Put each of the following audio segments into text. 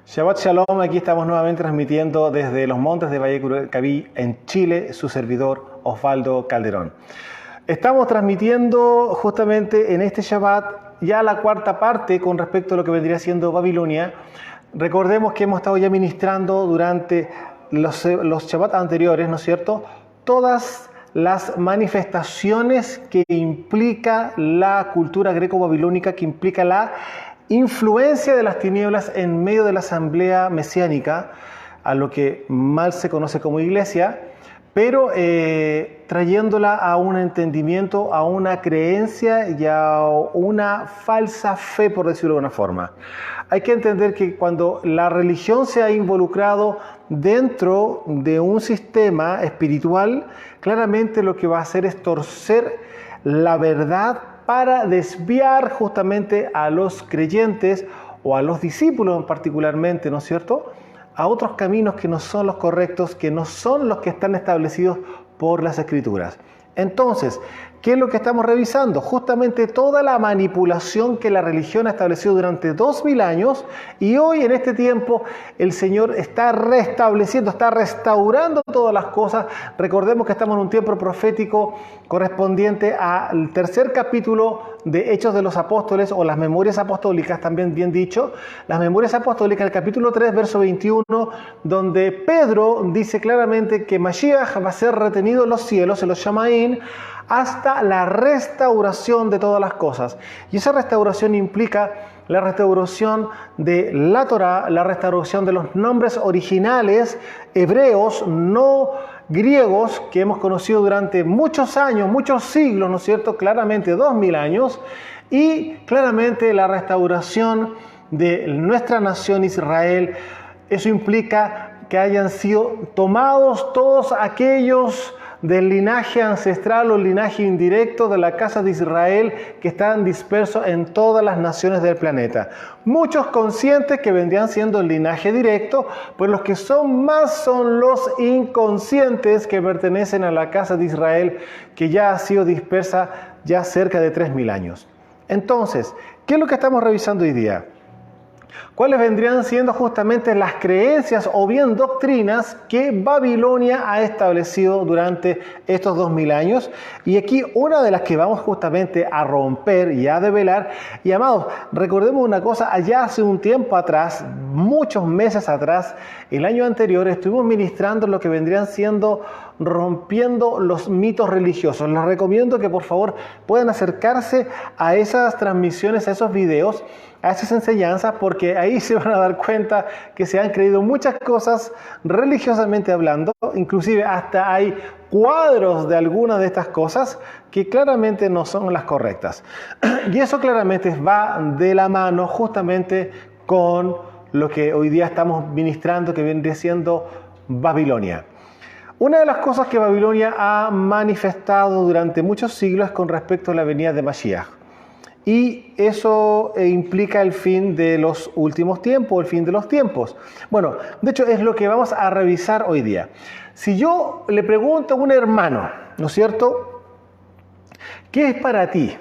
Shabbat Shalom, aquí estamos nuevamente transmitiendo desde los montes de Valle Curacaví en Chile, su servidor Osvaldo Calderón. Estamos transmitiendo justamente en este Shabbat ya la cuarta parte con respecto a lo que vendría siendo Babilonia. Recordemos que hemos estado ya ministrando durante los Shabbat anteriores, ¿no es cierto?, todas las manifestaciones que implica la cultura greco-babilónica, que implica la influencia de las tinieblas en medio de la asamblea mesiánica, a lo que mal se conoce como iglesia, pero trayéndola a un entendimiento, a una creencia y a una falsa fe, por decirlo de alguna forma. Hay que entender que cuando la religión se ha involucrado dentro de un sistema espiritual, claramente lo que va a hacer es torcer la verdad para desviar justamente a los creyentes o a los discípulos particularmente, ¿no es cierto?, a otros caminos que no son los correctos, que no son los que están establecidos por las Escrituras. Entonces, ¿qué es lo que estamos revisando? Justamente toda la manipulación que la religión ha establecido durante 2000 años, y hoy en este tiempo el Señor está restableciendo, está restaurando todas las cosas. Recordemos que estamos en un tiempo profético correspondiente al tercer capítulo de Hechos de los Apóstoles, o las Memorias Apostólicas, también bien dicho. Las Memorias Apostólicas, el capítulo 3, verso 21, donde Pedro dice claramente que Mashiach va a ser retenido en los cielos, en los Shamaín, hasta la restauración de todas las cosas. Y esa restauración implica la restauración de la Torá, la restauración de los nombres originales hebreos, no griegos, que hemos conocido durante muchos años, muchos siglos, ¿no es cierto?, claramente 2000 años, y claramente la restauración de nuestra nación Israel. Eso implica que hayan sido tomados todos aquellos del linaje ancestral o linaje indirecto de la casa de Israel que están dispersos en todas las naciones del planeta. Muchos conscientes que vendrían siendo el linaje directo, pues los que son más son los inconscientes que pertenecen a la casa de Israel, que ya ha sido dispersa ya cerca de 3000 años. Entonces, ¿qué es lo que estamos revisando hoy día? ¿Cuáles vendrían siendo justamente las creencias o bien doctrinas que Babilonia ha establecido durante estos 2000 años? Y aquí una de las que vamos justamente a romper y a develar. Y amados, recordemos una cosa, allá hace un tiempo atrás, muchos meses atrás, el año anterior, estuvimos ministrando lo que vendrían siendo rompiendo los mitos religiosos. Les recomiendo que por favor puedan acercarse a esas transmisiones, a esos videos, a esas enseñanzas, porque ahí se van a dar cuenta que se han creído muchas cosas religiosamente hablando, inclusive hasta hay cuadros de algunas de estas cosas que claramente no son las correctas. Y eso claramente va de la mano justamente con lo que hoy día estamos ministrando, que viene siendo Babilonia. Una de las cosas que Babilonia ha manifestado durante muchos siglos es con respecto a la venida de Mashiach. Y eso implica el fin de los últimos tiempos, el fin de los tiempos. Bueno, de hecho es lo que vamos a revisar hoy día. Si yo le pregunto a un hermano, ¿no es cierto?, ¿qué es para ti?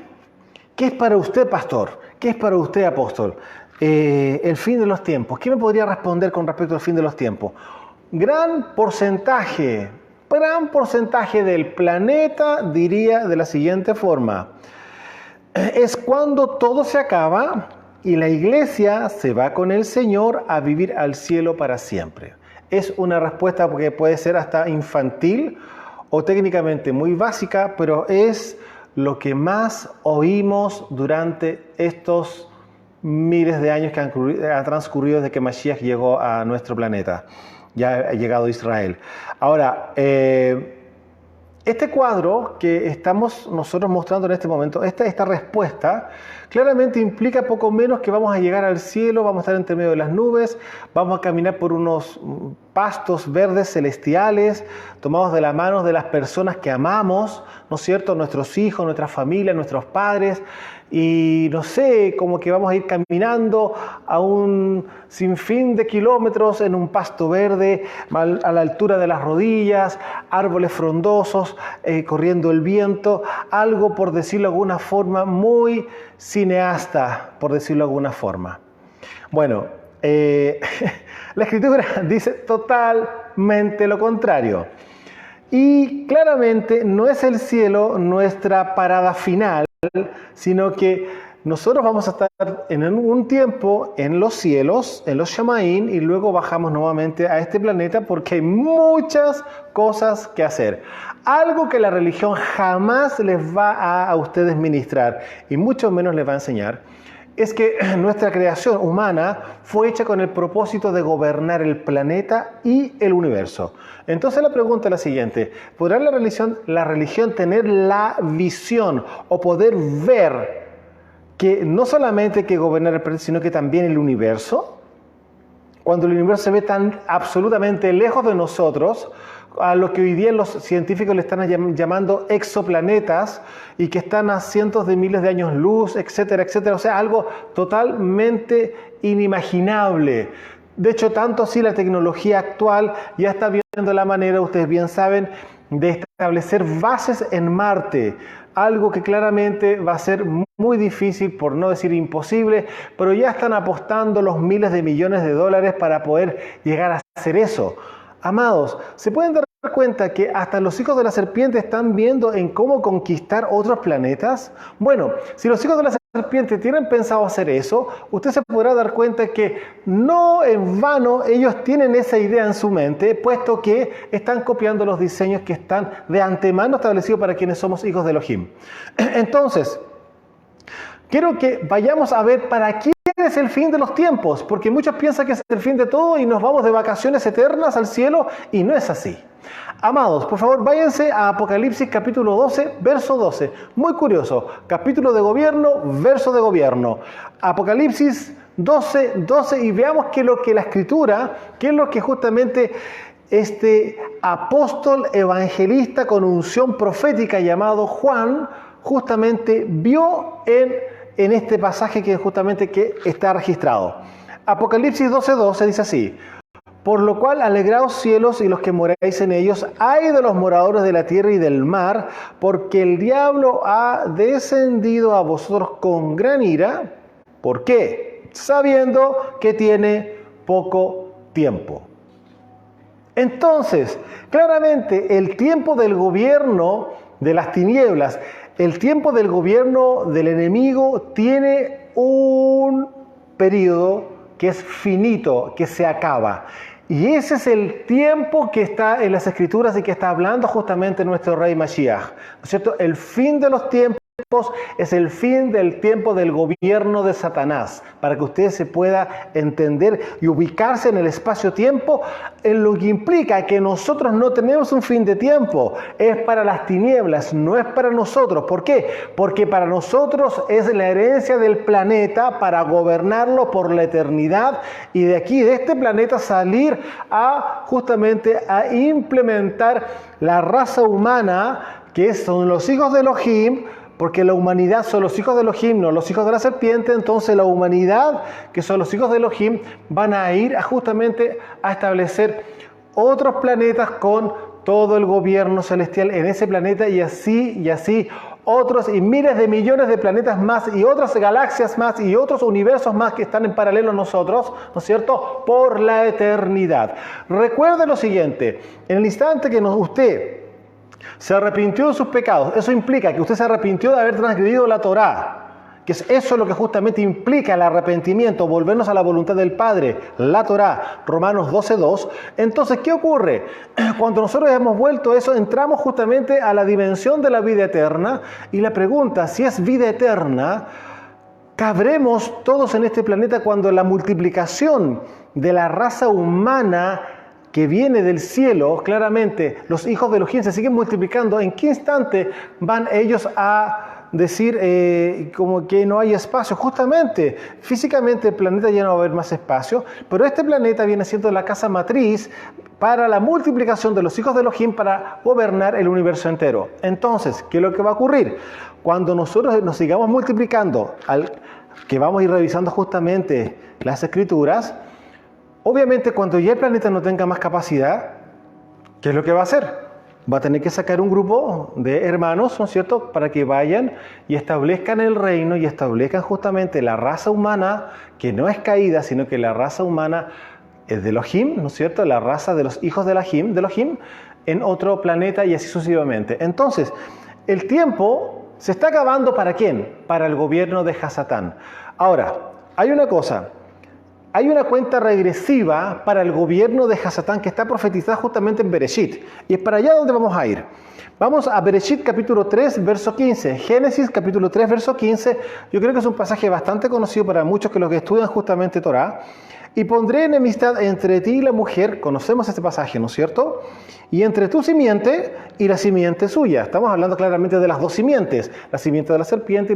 ¿Qué es para usted, pastor? ¿Qué es para usted, apóstol? El fin de los tiempos. ¿Qué me podría responder con respecto al fin de los tiempos? Gran porcentaje del planeta diría de la siguiente forma: es cuando todo se acaba y la iglesia se va con el Señor a vivir al cielo para siempre. Es una respuesta que puede ser hasta infantil o técnicamente muy básica, pero es lo que más oímos durante estos miles de años que han transcurrido desde que Mashiach llegó a nuestro planeta. Ya ha llegado a Israel. Ahora, este cuadro que estamos nosotros mostrando en este momento, esta respuesta, claramente implica poco menos que vamos a llegar al cielo, vamos a estar entre medio de las nubes, vamos a caminar por unos pastos verdes celestiales, tomados de la mano de las personas que amamos, ¿no es cierto?, nuestros hijos, nuestra familia, nuestros padres, y no sé, como que vamos a ir caminando a un sinfín de kilómetros en un pasto verde, a la altura de las rodillas, árboles frondosos, corriendo el viento, algo, por decirlo de alguna forma, muy cineasta, por decirlo de alguna forma. Bueno, la Escritura dice totalmente lo contrario. Y claramente no es el cielo nuestra parada final, sino que nosotros vamos a estar en un tiempo en los cielos, en los Shamaín, y luego bajamos nuevamente a este planeta porque hay muchas cosas que hacer. Algo que la religión jamás les va a ustedes ministrar, y mucho menos les va a enseñar, es que nuestra creación humana fue hecha con el propósito de gobernar el planeta y el universo. Entonces la pregunta es la siguiente: ¿podrá la religión tener la visión o poder ver que no solamente que gobernar el planeta, sino que también el universo? Cuando el universo se ve tan absolutamente lejos de nosotros, a lo que hoy día los científicos le están llamando exoplanetas, y que están a cientos de miles de años luz, etcétera, etcétera. O sea, algo totalmente inimaginable. De hecho, tanto así la tecnología actual ya está viendo la manera, ustedes bien saben, de establecer bases en Marte. Algo que claramente va a ser muy difícil, por no decir imposible, pero ya están apostando los miles de millones de dólares para poder llegar a hacer eso. Amados, ¿se pueden dar cuenta que hasta los hijos de la serpiente están viendo en cómo conquistar otros planetas? Bueno, si los hijos de la serpiente tienen pensado hacer eso, usted se podrá dar cuenta que no en vano ellos tienen esa idea en su mente, puesto que están copiando los diseños que están de antemano establecidos para quienes somos hijos de Elohim. Entonces, quiero que vayamos a ver para quién es el fin de los tiempos, porque muchos piensan que es el fin de todo y nos vamos de vacaciones eternas al cielo, y no es así. Amados, por favor, váyanse a Apocalipsis capítulo 12, verso 12. Muy curioso, capítulo de gobierno, verso de gobierno. Apocalipsis 12, 12, y veamos qué es lo que la Escritura, qué es lo que justamente este apóstol evangelista con unción profética llamado Juan justamente vio en este pasaje que justamente que está registrado. Apocalipsis 12:12 dice así: por lo cual alegraos cielos y los que moráis en ellos, ay de los moradores de la tierra y del mar, porque el diablo ha descendido a vosotros con gran ira. ¿Por qué? Sabiendo que tiene poco tiempo. Entonces, claramente el tiempo del gobierno de las tinieblas, el tiempo del gobierno del enemigo tiene un periodo que es finito, que se acaba. Y ese es el tiempo que está en las Escrituras y que está hablando justamente nuestro Rey Mashiach, ¿no es cierto? El fin de los tiempos es el fin del tiempo del gobierno de Satanás, para que usted se pueda entender y ubicarse en el espacio-tiempo, en lo que implica que nosotros no tenemos un fin de tiempo, es para las tinieblas, no es para nosotros. ¿Por qué? Porque para nosotros es la herencia del planeta para gobernarlo por la eternidad, y de aquí, de este planeta, salir a justamente a implementar la raza humana, que son los hijos de Elohim, porque la humanidad son los hijos de Elohim, no los hijos de la serpiente. Entonces la humanidad, que son los hijos de Elohim, van a ir justamente a establecer otros planetas con todo el gobierno celestial en ese planeta, y así otros y miles de millones de planetas más, y otras galaxias más, y otros universos más que están en paralelo a nosotros, ¿no es cierto?, por la eternidad. Recuerde lo siguiente: en el instante que usted se arrepintió de sus pecados, eso implica que usted se arrepintió de haber transgredido la Torá, que es eso lo que justamente implica el arrepentimiento, volvernos a la voluntad del Padre, la Torá, Romanos 12:2. Entonces, ¿qué ocurre? Cuando nosotros hemos vuelto eso, entramos justamente a la dimensión de la vida eterna, y la pregunta, si es vida eterna, ¿cabremos todos en este planeta cuando la multiplicación de la raza humana que viene del cielo, claramente los hijos de Elohim se siguen multiplicando? ¿En qué instante van ellos a decir como que no hay espacio? Justamente, físicamente el planeta ya no va a haber más espacio, pero este planeta viene siendo la casa matriz para la multiplicación de los hijos de Elohim para gobernar el universo entero. Entonces, ¿qué es lo que va a ocurrir? Cuando nosotros nos sigamos multiplicando, que vamos a ir revisando justamente las Escrituras, obviamente cuando ya el planeta no tenga más capacidad, ¿qué es lo que va a hacer? va a tener que sacar un grupo de hermanos, ¿no es cierto?, para que vayan y establezcan el reino y establezcan justamente la raza humana, que no es caída, sino que la raza humana es de Elohim, ¿no es cierto?, la raza de los hijos de Elohim, en otro planeta y así sucesivamente. Entonces, el tiempo se está acabando, ¿para quién? Para el gobierno de Hasatán. Ahora, hay una cosa. Hay una cuenta regresiva para el gobierno de Hasatán que está profetizada justamente en Bereshit. Y es para allá donde vamos a ir. Vamos a Bereshit capítulo 3, verso 15. Génesis capítulo 3, verso 15. Yo creo que es un pasaje bastante conocido para muchos que los que estudian justamente Torah. Y pondré enemistad entre ti y la mujer. Conocemos este pasaje, ¿no es cierto? Y entre tu simiente y la simiente suya. Estamos hablando claramente de las dos simientes. La simiente de la serpiente y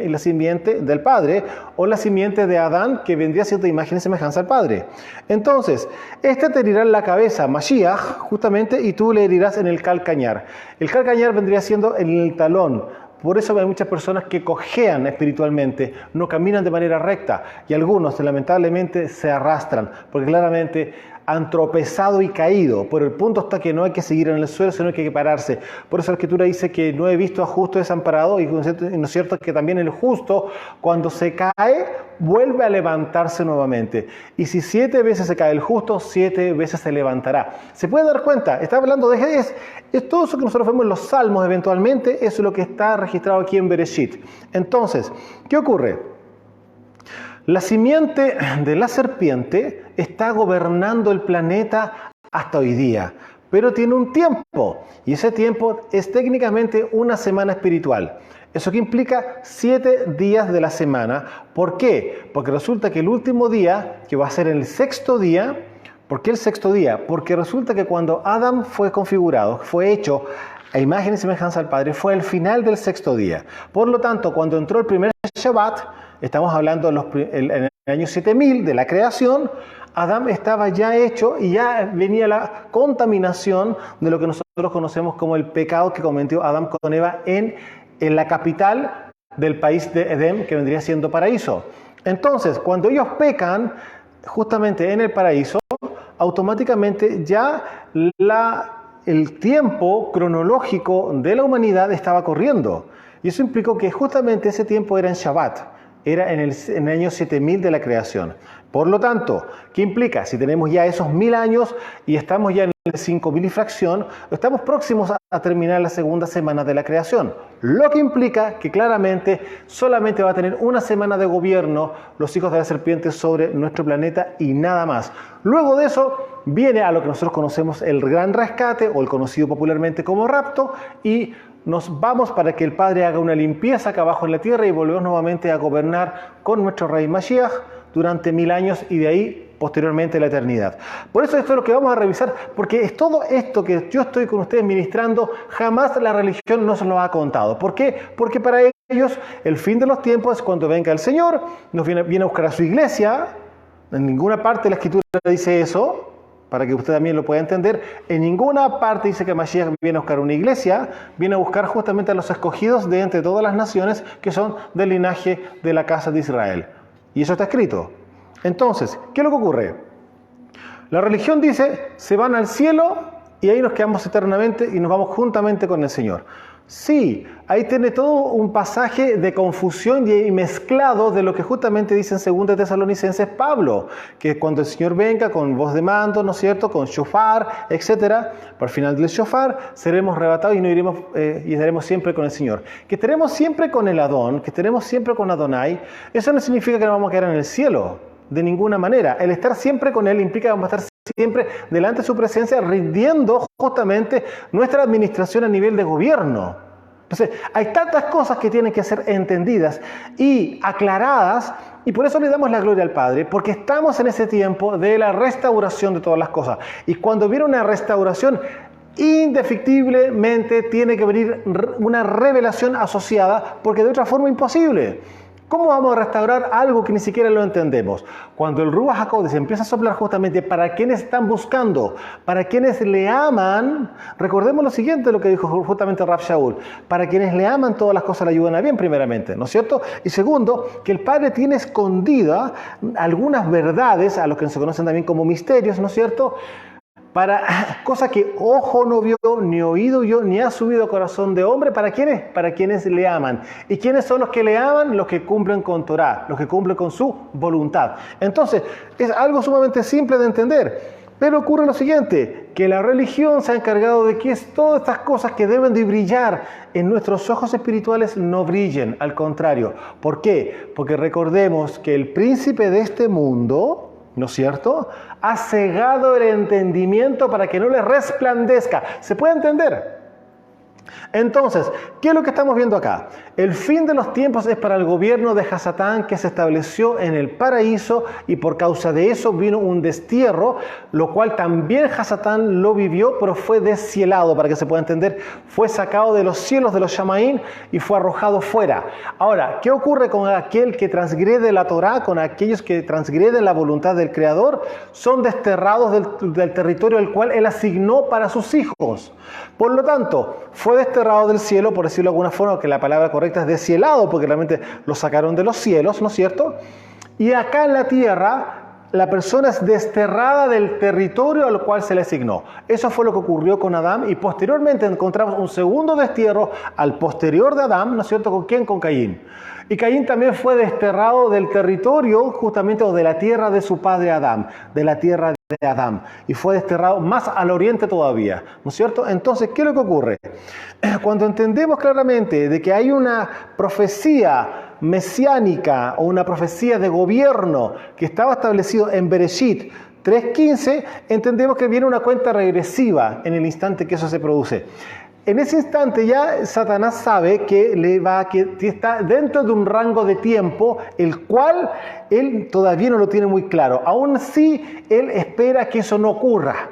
la simiente del padre. O la simiente de Adán, que vendría siendo imagen y semejanza al padre. Entonces, este te herirá en la cabeza, Mashiach, justamente, y tú le herirás en el calcañar. El calcañar vendría siendo en el talón. Por eso hay muchas personas que cojean espiritualmente, no caminan de manera recta y algunos lamentablemente se arrastran, porque claramente han tropezado y caído. Pero el punto está que no hay que seguir en el suelo, sino que hay que pararse. Por eso la Escritura dice que no he visto a justo desamparado, y no es cierto que también el justo, cuando se cae, vuelve a levantarse nuevamente. Y si 7 veces se cae el justo, 7 veces se levantará. ¿Se puede dar cuenta? Está hablando de es todo eso que nosotros vemos en los Salmos eventualmente, eso es lo que está registrado aquí en Bereshit. Entonces, ¿qué ocurre? La simiente de la serpiente está gobernando el planeta hasta hoy día, pero tiene un tiempo, y ese tiempo es técnicamente una semana espiritual. Eso que implica 7 días de la semana. ¿Por qué? Porque resulta que el último día, que va a ser el 6º día, ¿por qué el 6º día? Porque resulta que cuando Adán fue configurado, fue hecho a imagen y semejanza al Padre, fue el final del 6º día. Por lo tanto, cuando entró el primer Shabbat, estamos hablando en el año 7000 de la creación, Adán estaba ya hecho y ya venía la contaminación de lo que nosotros conocemos como el pecado que cometió Adán con Eva en la capital del país de Edén, que vendría siendo paraíso. Entonces, cuando ellos pecan, justamente en el paraíso, automáticamente ya el tiempo cronológico de la humanidad estaba corriendo. Y eso implicó que justamente ese tiempo era en Shabbat, era en el año 7000 de la creación. Por lo tanto, ¿qué implica? Si tenemos ya esos 1000 años y estamos ya en el 5000 y fracción, estamos próximos a terminar la segunda semana de la creación. Lo que implica que claramente solamente va a tener una semana de gobierno los hijos de la serpiente sobre nuestro planeta y nada más. Luego de eso viene a lo que nosotros conocemos el gran rescate o el conocido popularmente como rapto y nos vamos para que el Padre haga una limpieza acá abajo en la tierra y volvemos nuevamente a gobernar con nuestro Rey Mashiach durante 1000 años y de ahí posteriormente la eternidad. Por eso esto es lo que vamos a revisar, porque es todo esto que yo estoy con ustedes ministrando, jamás la religión nos lo ha contado. ¿Por qué? Porque para ellos el fin de los tiempos es cuando venga el Señor, nos viene a buscar a su iglesia. En ninguna parte de la Escritura dice eso, para que usted también lo pueda entender. En ninguna parte dice que Mashiach viene a buscar una iglesia, viene a buscar justamente a los escogidos de entre todas las naciones que son del linaje de la casa de Israel. Y eso está escrito. Entonces, ¿qué es lo que ocurre? La religión dice, se van al cielo y ahí nos quedamos eternamente y nos vamos juntamente con el Señor. Sí, ahí tiene todo un pasaje de confusión y mezclado de lo que justamente dice en 2 Tesalonicenses Pablo, que cuando el Señor venga con voz de mando, ¿no es cierto?, con shofar, etcétera, por final del shofar seremos arrebatados y no iremos y estaremos siempre con el Señor. Que estaremos siempre con el Adón, que estaremos siempre con Adonai, eso no significa que no vamos a quedar en el cielo, de ninguna manera. El estar siempre con Él implica que vamos a estar siempre delante de su presencia, rindiendo justamente nuestra administración a nivel de gobierno. Entonces, hay tantas cosas que tienen que ser entendidas y aclaradas, y por eso le damos la gloria al Padre, porque estamos en ese tiempo de la restauración de todas las cosas. Y cuando viene una restauración, indefectiblemente tiene que venir una revelación asociada, porque de otra forma imposible. ¿Cómo vamos a restaurar algo que ni siquiera lo entendemos? Cuando el Ruach HaKodesh empieza a soplar justamente para quienes están buscando, para quienes le aman, recordemos lo siguiente, lo que dijo justamente Rav Shaul, para quienes le aman todas las cosas le ayudan a bien primeramente, ¿no es cierto? Y segundo, que el Padre tiene escondidas algunas verdades, a los que se conocen también como misterios, ¿no es cierto?, para cosas que ojo no vio, ni oído yo, ni ha subido corazón de hombre. ¿Para quiénes? Para quienes le aman. ¿Y quiénes son los que le aman? Los que cumplen con Torah, los que cumplen con su voluntad. Entonces, es algo sumamente simple de entender. Pero ocurre lo siguiente, que la religión se ha encargado de que todas estas cosas que deben de brillar en nuestros ojos espirituales no brillen, al contrario. ¿Por qué? Porque recordemos que el príncipe de este mundo, ¿no es cierto?, ha cegado el entendimiento para que no le resplandezca. ¿Se puede entender? Entonces, ¿qué es lo que estamos viendo acá? El fin de los tiempos es para el gobierno de Hasatán, que se estableció en el paraíso, y por causa de eso vino un destierro, lo cual también Hasatán lo vivió, pero fue descielado, para que se pueda entender. Fue sacado de los cielos de los Shamaín y fue arrojado fuera. Ahora, ¿qué ocurre con aquel que transgrede la Torá, con aquellos que transgreden la voluntad del Creador? Son desterrados del territorio al cual Él asignó para sus hijos. Por lo tanto, fue desterrado del cielo, por decirlo de alguna forma, que la palabra correcta es descielado, porque realmente lo sacaron de los cielos, ¿no es cierto? Y acá en la tierra, la persona es desterrada del territorio al cual se le asignó. Eso fue lo que ocurrió con Adán, y posteriormente encontramos un segundo destierro al posterior de Adán, ¿no es cierto? ¿Con quién? Con Caín. Y Caín también fue desterrado del territorio, justamente, o de la tierra de su padre Adán, de la tierra de Adán, y fue desterrado más al oriente todavía, ¿no es cierto? Entonces, ¿qué es lo que ocurre? Cuando entendemos claramente de que hay una profecía mesiánica o una profecía de gobierno que estaba establecido en Bereshit 3.15, entendemos que viene una cuenta regresiva en el instante que eso se produce. En ese instante ya Satanás sabe que está dentro de un rango de tiempo el cual él todavía no lo tiene muy claro. Aún así, él espera que eso no ocurra.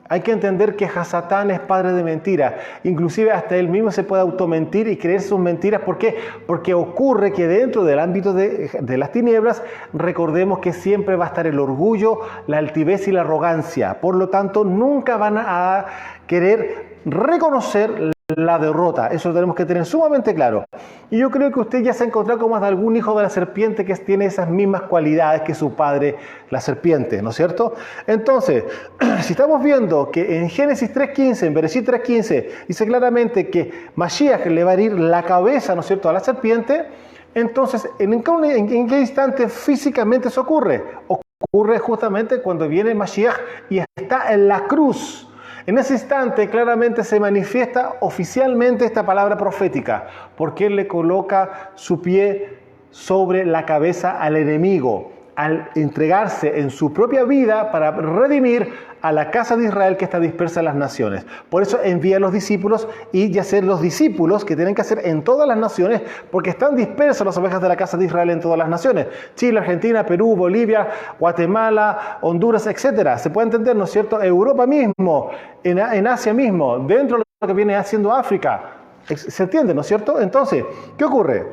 Hay que entender que Hasatán es padre de mentiras. Inclusive hasta él mismo se puede automentir y creer sus mentiras. ¿Por qué? Porque ocurre que dentro del ámbito de las tinieblas, recordemos que siempre va a estar el orgullo, la altivez y la arrogancia. Por lo tanto, nunca van a querer reconocer la derrota. Eso lo tenemos que tener sumamente claro. Y yo creo que usted ya se ha encontrado con más de algún hijo de la serpiente que tiene esas mismas cualidades que su padre, la serpiente, ¿no es cierto? Entonces, si estamos viendo que en Génesis 3.15, en Bereshit 3.15, dice claramente que Mashiach le va a herir la cabeza, ¿no es cierto?, a la serpiente. Entonces, ¿en qué instante físicamente eso ocurre? Ocurre justamente cuando viene Mashiach y está en la cruz. En ese instante claramente se manifiesta oficialmente esta palabra profética, porque Él le coloca su pie sobre la cabeza al enemigo, al entregarse en su propia vida para redimir a la casa de Israel que está dispersa en las naciones. Por eso envía a los discípulos, y ya ser los discípulos que tienen que hacer en todas las naciones, porque están dispersas las ovejas de la casa de Israel en todas las naciones. Chile, Argentina, Perú, Bolivia, Guatemala, Honduras, etc. Se puede entender, ¿no es cierto? Europa mismo, en Asia mismo, dentro de lo que viene haciendo África. ¿Se entiende, no es cierto? Entonces, ¿qué ocurre?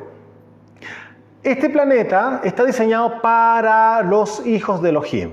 Este planeta está diseñado para los hijos de Elohim.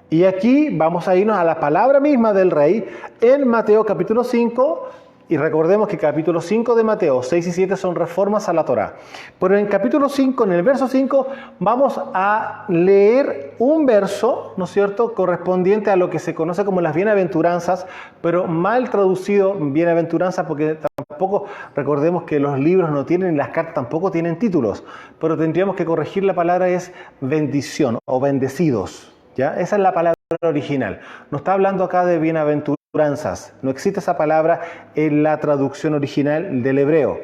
Y aquí vamos a irnos a la palabra misma del rey en Mateo capítulo 5. Y recordemos que capítulo 5 de Mateo, 6 y 7 son reformas a la Torá. Pero en capítulo 5, en el verso 5, vamos a leer un verso, ¿no es cierto?, correspondiente a lo que se conoce como las bienaventuranzas, pero mal traducido bienaventuranza, porque tampoco, recordemos que los libros no tienen, las cartas tampoco tienen títulos, pero tendríamos que corregir la palabra, es bendición o bendecidos, ¿ya? Esa es la palabra original. No está hablando acá de bienaventuranzas. No existe esa palabra en la traducción original del hebreo.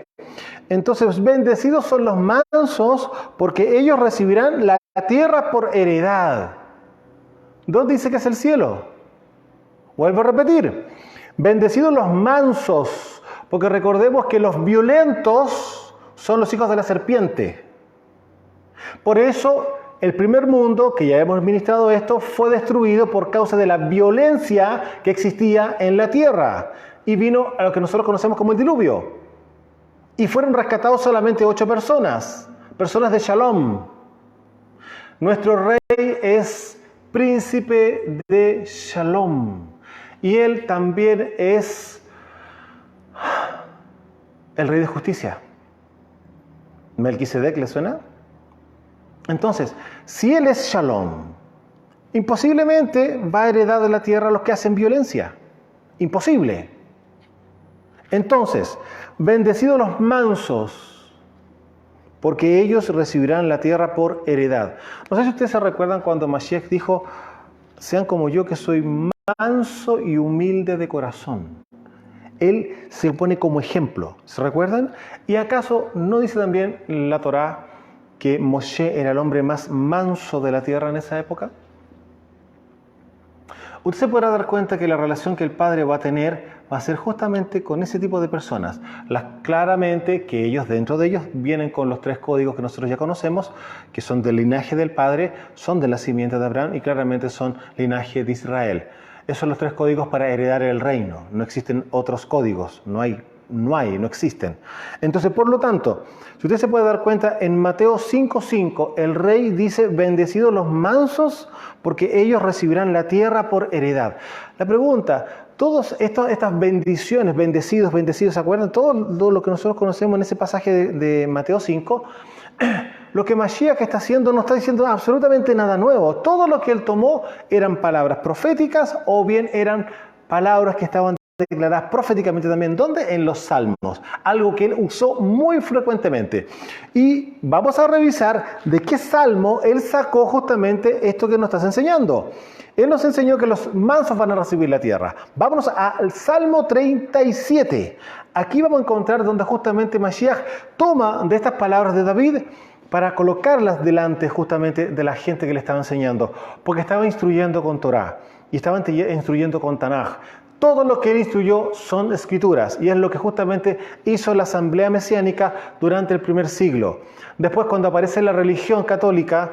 Entonces, bendecidos son los mansos, porque ellos recibirán la tierra por heredad. ¿Dónde dice que es el cielo? Vuelvo a repetir. Bendecidos los mansos, porque recordemos que los violentos son los hijos de la serpiente. Por eso, el primer mundo, que ya hemos ministrado esto, fue destruido por causa de la violencia que existía en la tierra. Y vino a lo que nosotros conocemos como el diluvio. Y fueron rescatados solamente 8 personas, personas de Shalom. Nuestro rey es príncipe de Shalom. Y él también es el rey de justicia. ¿Melquisedec le suena? Entonces, si él es Shalom Imposiblemente va a heredar de la tierra a los que hacen violencia. Imposible. Entonces, bendecidos los mansos, porque ellos recibirán la tierra por heredad. No sé si ustedes se recuerdan cuando Mashiach dijo, sean como yo que soy manso y humilde de corazón. Él se pone como ejemplo, ¿se recuerdan? ¿Y acaso no dice también la Torá que Moshe era el hombre más manso de la tierra en esa época? Usted se podrá dar cuenta que la relación que el Padre va a tener va a ser justamente con ese tipo de personas. Claramente que ellos, dentro de ellos, vienen con los 3 códigos que nosotros ya conocemos, que son del linaje del Padre, son de la simiente de Abraham y claramente son linaje de Israel. Esos son los 3 códigos para heredar el reino. No existen otros códigos, no existen. Entonces, por lo tanto, si usted se puede dar cuenta, en Mateo 5:5, el rey dice, bendecidos los mansos, porque ellos recibirán la tierra por heredad. La pregunta, todas estas bendiciones, bendecidos, ¿se acuerdan? Todo lo que nosotros conocemos en ese pasaje de Mateo 5, lo que Mashiach está haciendo no está diciendo absolutamente nada nuevo. Todo lo que él tomó eran palabras proféticas o bien eran palabras que estaban declaradas proféticamente también. ¿Dónde? En los Salmos. Algo que él usó muy frecuentemente. Y vamos a revisar de qué Salmo él sacó justamente esto que nos estás enseñando. Él nos enseñó que los mansos van a recibir la tierra. Vámonos al Salmo 37. Aquí vamos a encontrar donde justamente Mashiach toma de estas palabras de David para colocarlas delante justamente de la gente que le estaba enseñando. Porque estaba instruyendo con Torah y estaba instruyendo con Tanaj. Todo lo que él instruyó son escrituras y es lo que justamente hizo la asamblea mesiánica durante el primer siglo. Después, cuando aparece la religión católica,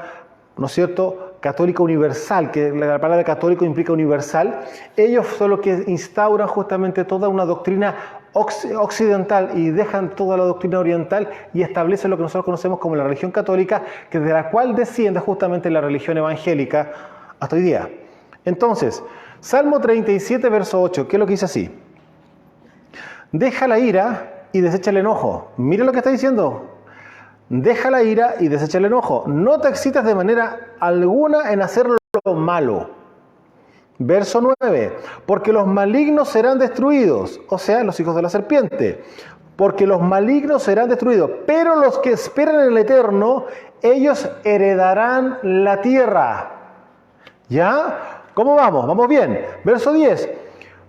¿no es cierto?, católica universal, que la palabra católico implica universal, ellos son los que instauran justamente toda una doctrina occidental y dejan toda la doctrina oriental y establecen lo que nosotros conocemos como la religión católica, que de la cual desciende justamente la religión evangélica hasta hoy día. Entonces, Salmo 37, verso 8, ¿qué es lo que dice así? Deja la ira y desecha el enojo. Mira lo que está diciendo. Deja la ira y desecha el enojo. No te excitas de manera alguna en hacer lo malo. Verso 9. Porque los malignos serán destruidos. O sea, los hijos de la serpiente. Porque los malignos serán destruidos. Pero los que esperan en el Eterno, ellos heredarán la tierra. ¿Ya? ¿Cómo vamos? ¿Vamos bien? Verso 10.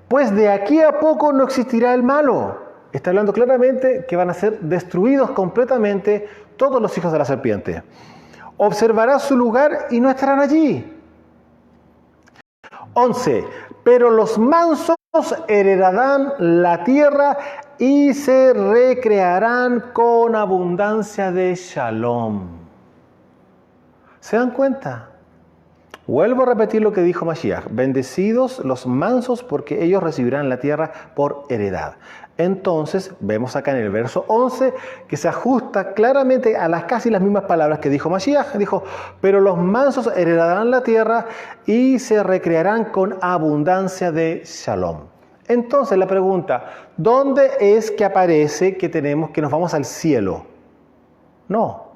Pues de aquí a poco no existirá el malo. Está hablando claramente que van a ser destruidos completamente todos los hijos de la serpiente. Observarás su lugar y no estarán allí. 11. Pero los mansos heredarán la tierra y se recrearán con abundancia de shalom. ¿Se dan cuenta? Vuelvo a repetir lo que dijo Mashiach. Bendecidos los mansos porque ellos recibirán la tierra por heredad. Entonces, vemos acá en el verso 11 que se ajusta claramente a casi las mismas palabras que dijo Mashiach. Dijo, pero los mansos heredarán la tierra y se recrearán con abundancia de shalom. Entonces la pregunta, ¿dónde es que aparece que nos vamos al cielo? No,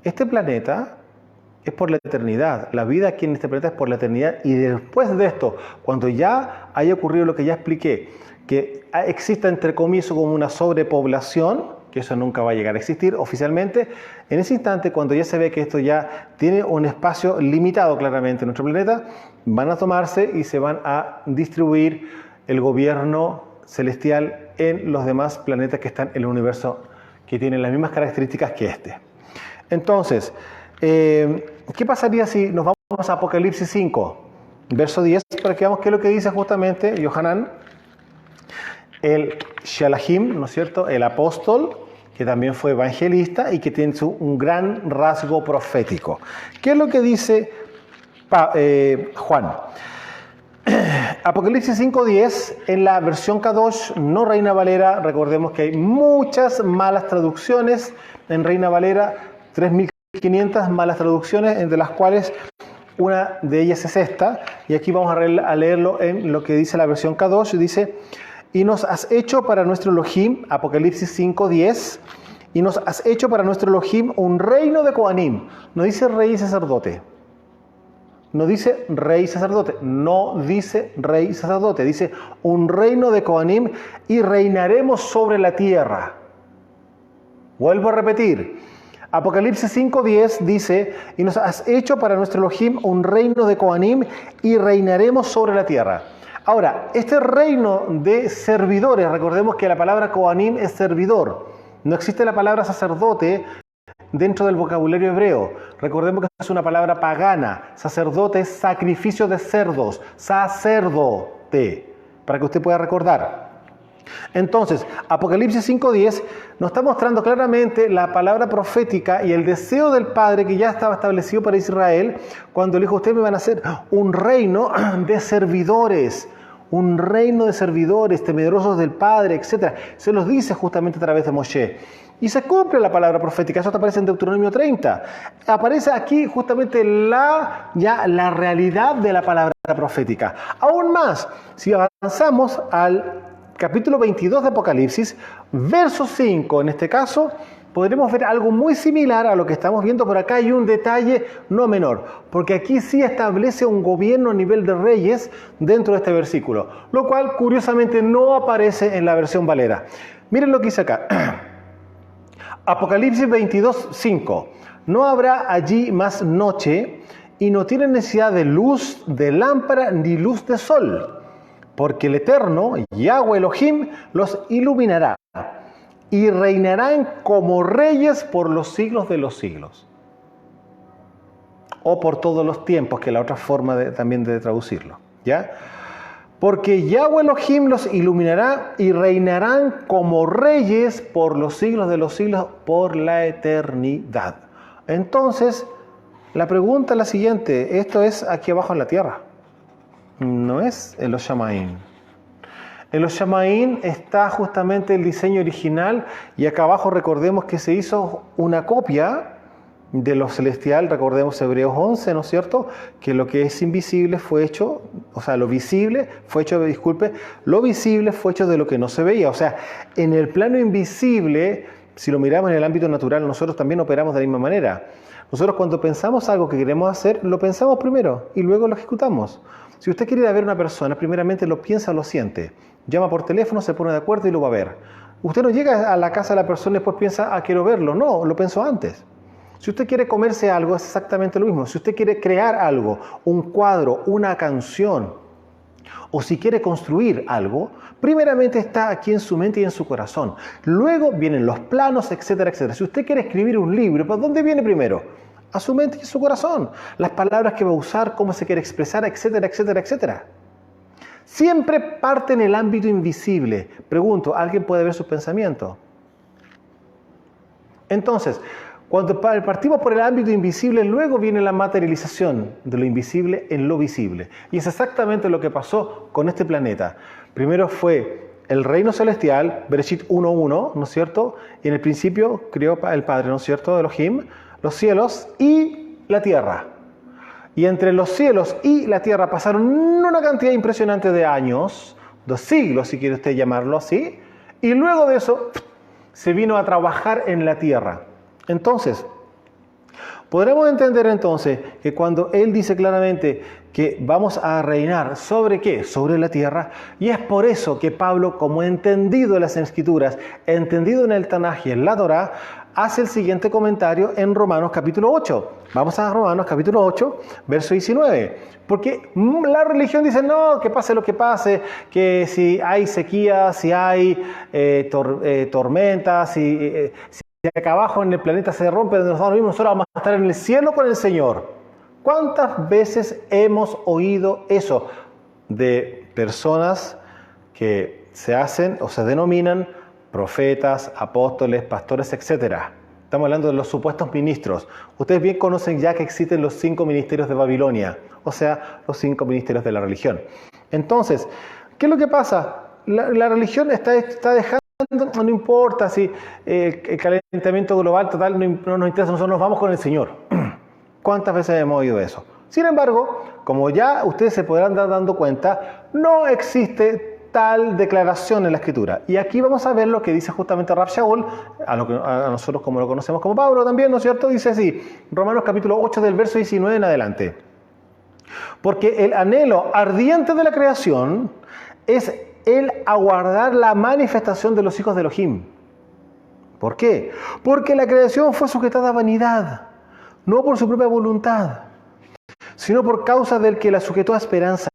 este planeta es por la eternidad. La vida aquí en este planeta es por la eternidad. Y después de esto, cuando ya haya ocurrido lo que ya expliqué, que exista entre comillas como una sobrepoblación, que eso nunca va a llegar a existir oficialmente, en ese instante, cuando ya se ve que esto ya tiene un espacio limitado claramente en nuestro planeta, van a tomarse y se van a distribuir el gobierno celestial en los demás planetas que están en el universo, que tienen las mismas características que este. Entonces, ¿qué pasaría si nos vamos a Apocalipsis 5, verso 10, para que veamos qué es lo que dice justamente Yohanan, el Shalahim, ¿no es cierto?, el apóstol, que también fue evangelista y que tiene un gran rasgo profético. ¿Qué es lo que dice Juan? Apocalipsis 5:10, en la versión Kadosh, no Reina Valera, recordemos que hay muchas malas traducciones en Reina Valera, 3.500 malas traducciones, entre las cuales una de ellas es esta, y aquí vamos a leerlo en lo que dice la versión Kadosh, dice, y nos has hecho para nuestro Elohim, Apocalipsis 5:10, y nos has hecho para nuestro Elohim un reino de Kohanim. No dice rey y sacerdote. no dice rey y sacerdote, no dice rey y sacerdote, dice un reino de Kohanim y reinaremos sobre la tierra. Vuelvo a repetir, Apocalipsis 5:10 dice, y nos has hecho para nuestro Elohim un reino de Kohanim y reinaremos sobre la tierra. Ahora, este reino de servidores, recordemos que la palabra Kohanim es servidor, no existe la palabra sacerdote dentro del vocabulario hebreo. Recordemos que es una palabra pagana. Sacerdote es sacrificio de cerdos. Sacerdote. Para que usted pueda recordar. Entonces, Apocalipsis 5:10 nos está mostrando claramente la palabra profética y el deseo del Padre que ya estaba establecido para Israel cuando le dijo: ustedes me van a hacer un reino de servidores. Un reino de servidores, temerosos del Padre, etc. Se los dice justamente a través de Moshe. Y se cumple la palabra profética. Eso aparece en Deuteronomio 30. Aparece aquí justamente la realidad de la palabra profética. Aún más, si avanzamos al capítulo 22 de Apocalipsis, verso 5, en este caso, podremos ver algo muy similar a lo que estamos viendo por acá y un detalle no menor, porque aquí sí establece un gobierno a nivel de reyes dentro de este versículo, lo cual curiosamente no aparece en la versión Valera. Miren lo que dice acá. Apocalipsis 22:5. No habrá allí más noche y no tienen necesidad de luz de lámpara ni luz de sol, porque el Eterno, Yahweh Elohim, los iluminará y reinarán como reyes por los siglos de los siglos. O por todos los tiempos, que es la otra forma también de traducirlo. ¿Ya? Porque Yahweh Elohim los iluminará y reinarán como reyes por los siglos de los siglos, por la eternidad. Entonces, la pregunta es la siguiente. Esto es aquí abajo en la tierra. No es en los Shamaim. En los Shamaim está justamente el diseño original y acá abajo recordemos que se hizo una copia de lo celestial, recordemos Hebreos 11, ¿no es cierto? Que lo que es invisible fue hecho, o sea, lo visible fue hecho, lo visible fue hecho de lo que no se veía. O sea, en el plano invisible, si lo miramos en el ámbito natural, nosotros también operamos de la misma manera. Nosotros cuando pensamos algo que queremos hacer, lo pensamos primero y luego lo ejecutamos. Si usted quiere ir a ver a una persona, primeramente lo piensa, lo siente. Llama por teléfono, se pone de acuerdo y lo va a ver. Usted no llega a la casa de la persona y después piensa, quiero verlo. No, lo pensó antes. Si usted quiere comerse algo, es exactamente lo mismo. Si usted quiere crear algo, un cuadro, una canción, o si quiere construir algo, primeramente está aquí en su mente y en su corazón. Luego vienen los planos, etcétera, etcétera. Si usted quiere escribir un libro, ¿por dónde viene primero? A su mente y a su corazón. Las palabras que va a usar, cómo se quiere expresar, etcétera, etcétera, etcétera. Siempre parte en el ámbito invisible. Pregunto, ¿alguien puede ver sus pensamientos? Entonces, cuando partimos por el ámbito invisible, luego viene la materialización de lo invisible en lo visible. Y es exactamente lo que pasó con este planeta. Primero fue el reino celestial, Bereshit 1:1, ¿no es cierto? Y en el principio creó el Padre, ¿no es cierto? Elohim, los cielos y la tierra. Y entre los cielos y la tierra pasaron una cantidad impresionante de años, de siglos, si quiere usted llamarlo así, y luego de eso se vino a trabajar en la tierra. Entonces, podremos entender entonces que cuando Él dice claramente que vamos a reinar, ¿sobre qué? Sobre la tierra. Y es por eso que Pablo, como entendido en las Escrituras, entendido en el Tanaj y en la Torá, hace el siguiente comentario en Romanos capítulo 8. Vamos a Romanos capítulo 8, verso 19. Porque la religión dice, no, que pase lo que pase, que si hay sequía, si hay tormentas, si acá abajo en el planeta se rompe, nosotros vamos a estar en el cielo con el Señor. ¿Cuántas veces hemos oído eso de personas que se hacen o se denominan profetas, apóstoles, pastores, etcétera? Estamos hablando de los supuestos ministros. Ustedes bien conocen ya que existen los 5 ministerios de Babilonia, o sea, los 5 ministerios de la religión. Entonces, ¿qué es lo que pasa? La religión está dejando, no importa si el calentamiento global total no nos interesa, nosotros nos vamos con el Señor. ¿Cuántas veces hemos oído eso? Sin embargo, como ya ustedes se podrán dar dando cuenta, no existe tal declaración en la Escritura. Y aquí vamos a ver lo que dice justamente Rav Shaul, a nosotros como lo conocemos como Pablo también, ¿no es cierto? Dice así, Romanos capítulo 8 del verso 19 en adelante. Porque el anhelo ardiente de la creación es el aguardar la manifestación de los hijos de Elohim. ¿Por qué? Porque la creación fue sujetada a vanidad, no por su propia voluntad, sino por causa del que la sujetó a esperanza.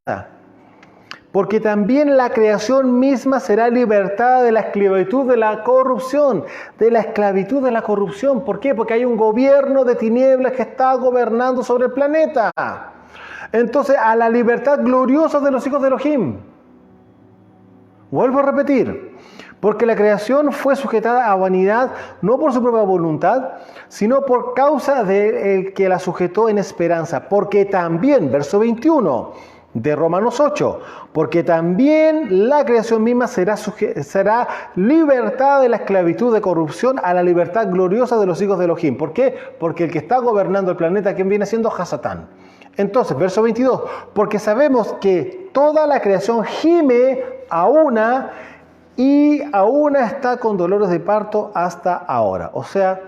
Porque también la creación misma será libertada de la esclavitud de la corrupción. De la esclavitud de la corrupción. ¿Por qué? Porque hay un gobierno de tinieblas que está gobernando sobre el planeta. Entonces, a la libertad gloriosa de los hijos de Elohim. Vuelvo a repetir. Porque la creación fue sujetada a vanidad, no por su propia voluntad, sino por causa del que la sujetó en esperanza. Porque también, verso 21 de Romanos 8, porque también la creación misma será libertada de la esclavitud de corrupción a la libertad gloriosa de los hijos de Elohim. ¿Por qué? Porque el que está gobernando el planeta, ¿quién viene siendo? Hasatán. Entonces, verso 22, porque sabemos que toda la creación gime a una y aún está con dolores de parto hasta ahora. O sea,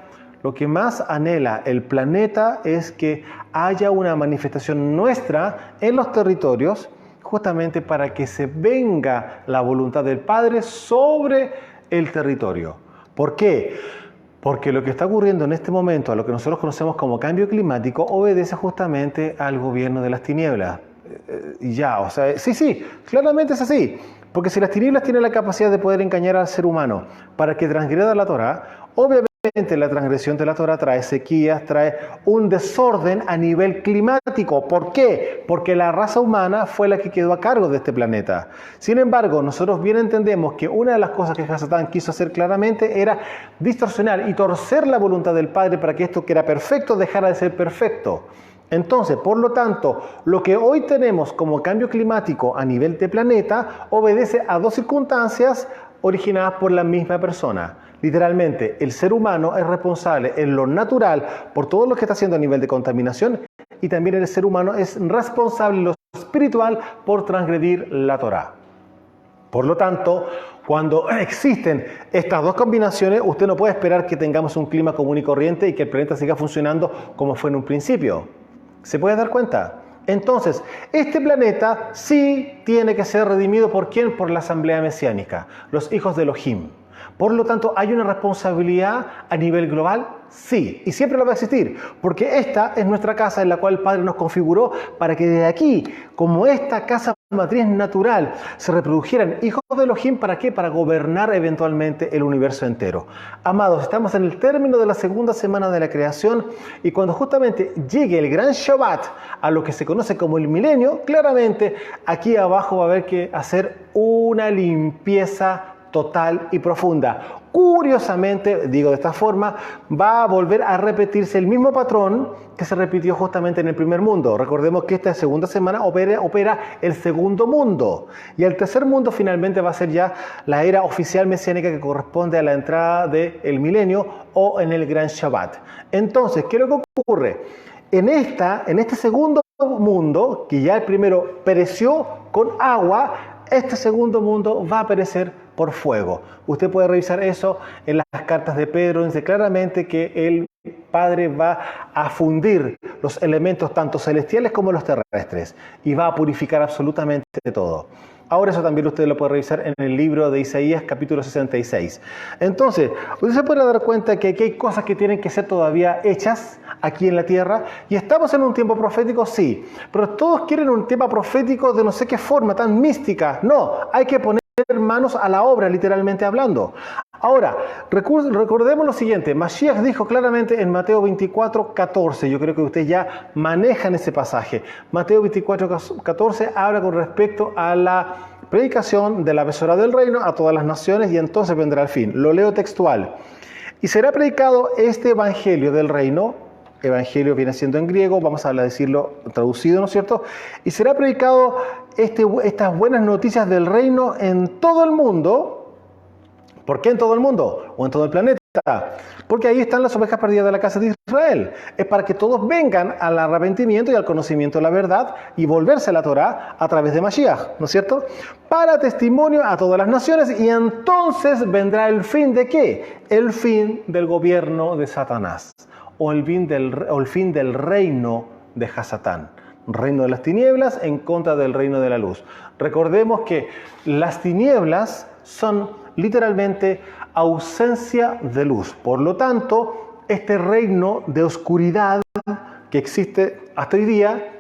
lo que más anhela el planeta es que haya una manifestación nuestra en los territorios, justamente para que se venga la voluntad del Padre sobre el territorio. ¿Por qué? Porque lo que está ocurriendo en este momento, a lo que nosotros conocemos como cambio climático, obedece justamente al gobierno de las tinieblas. Y ya, o sea, sí, claramente es así. Porque si las tinieblas tienen la capacidad de poder engañar al ser humano para que transgreda la Torá, obviamente la transgresión de la Torá trae sequías, trae un desorden a nivel climático. ¿Por qué? Porque la raza humana fue la que quedó a cargo de este planeta. Sin embargo, nosotros bien entendemos que una de las cosas que Hasatán quiso hacer claramente era distorsionar y torcer la voluntad del Padre para que esto que era perfecto dejara de ser perfecto. Entonces, por lo tanto, lo que hoy tenemos como cambio climático a nivel de planeta obedece a dos circunstancias originadas por la misma persona. Literalmente, el ser humano es responsable en lo natural por todo lo que está haciendo a nivel de contaminación y también el ser humano es responsable en lo espiritual por transgredir la Torá. Por lo tanto, cuando existen estas dos combinaciones, usted no puede esperar que tengamos un clima común y corriente y que el planeta siga funcionando como fue en un principio. ¿Se puede dar cuenta? Entonces, este planeta sí tiene que ser redimido ¿por quién? Por la asamblea mesiánica, los hijos de Elohim. Por lo tanto, ¿hay una responsabilidad a nivel global? Sí, y siempre lo va a existir, porque esta es nuestra casa en la cual el Padre nos configuró para que desde aquí, como esta casa matriz natural, se reprodujeran hijos de Elohim. ¿Para qué? Para gobernar eventualmente el universo entero. Amados, estamos en el término de la segunda semana de la creación y cuando justamente llegue el gran Shabbat, a lo que se conoce como el milenio, claramente aquí abajo va a haber que hacer una limpieza total y profunda. Curiosamente, digo de esta forma, va a volver a repetirse el mismo patrón que se repitió justamente en el primer mundo. Recordemos que esta segunda semana opera el segundo mundo. Y el tercer mundo finalmente va a ser ya la era oficial mesiánica que corresponde a la entrada del milenio o en el gran Shabbat. Entonces, ¿qué es lo que ocurre? En este segundo mundo, que ya el primero pereció con agua, este segundo mundo va a perecer por fuego. Usted puede revisar eso en las cartas de Pedro, dice claramente que el Padre va a fundir los elementos tanto celestiales como los terrestres y va a purificar absolutamente todo. Ahora eso también usted lo puede revisar en el libro de Isaías capítulo 66. Entonces, usted se puede dar cuenta que aquí hay cosas que tienen que ser todavía hechas aquí en la tierra y estamos en un tiempo profético, sí, pero todos quieren un tema profético de no sé qué forma, tan mística. No, hay que poner manos a la obra, literalmente hablando. Ahora, recordemos lo siguiente, Mashiach dijo claramente en Mateo 24:14, yo creo que ustedes ya manejan ese pasaje. Mateo 24:14 habla con respecto a la predicación de la besora del reino a todas las naciones y entonces vendrá el fin. Lo leo textual. Y será predicado este evangelio del reino, evangelio viene siendo en griego, vamos a decirlo traducido, ¿no es cierto? Y será predicado estas buenas noticias del reino en todo el mundo. ¿Por qué en todo el mundo? ¿O en todo el planeta? Porque ahí están las ovejas perdidas de la casa de Israel. Es para que todos vengan al arrepentimiento y al conocimiento de la verdad y volverse a la Torá a través de Mashiach, ¿no es cierto? Para testimonio a todas las naciones y entonces vendrá el fin ¿de qué? El fin del gobierno de Satanás o el fin del reino de Hasatán. reino de las tinieblas en contra del reino de la luz. Recordemos que las tinieblas son literalmente ausencia de luz. Por lo tanto, este reino de oscuridad que existe hasta hoy día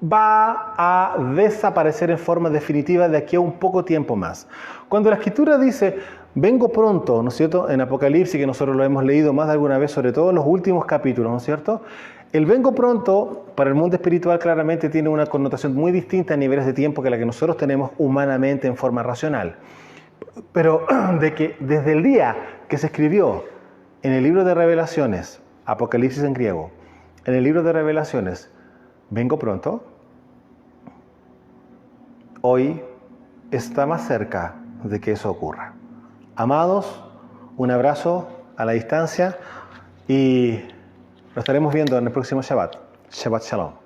va a desaparecer en forma definitiva de aquí a un poco tiempo más. Cuando la Escritura dice, vengo pronto, ¿no es cierto? En Apocalipsis, que nosotros lo hemos leído más de alguna vez, sobre todo en los últimos capítulos, ¿no es cierto? El vengo pronto, para el mundo espiritual claramente tiene una connotación muy distinta a niveles de tiempo que la que nosotros tenemos humanamente en forma racional. Pero de que desde el día que se escribió en el libro de Revelaciones, Apocalipsis en griego, en el libro de Revelaciones, vengo pronto, hoy está más cerca de que eso ocurra. Amados, un abrazo a la distancia y nos estaremos viendo en el próximo Shabbat. Shabbat Shalom.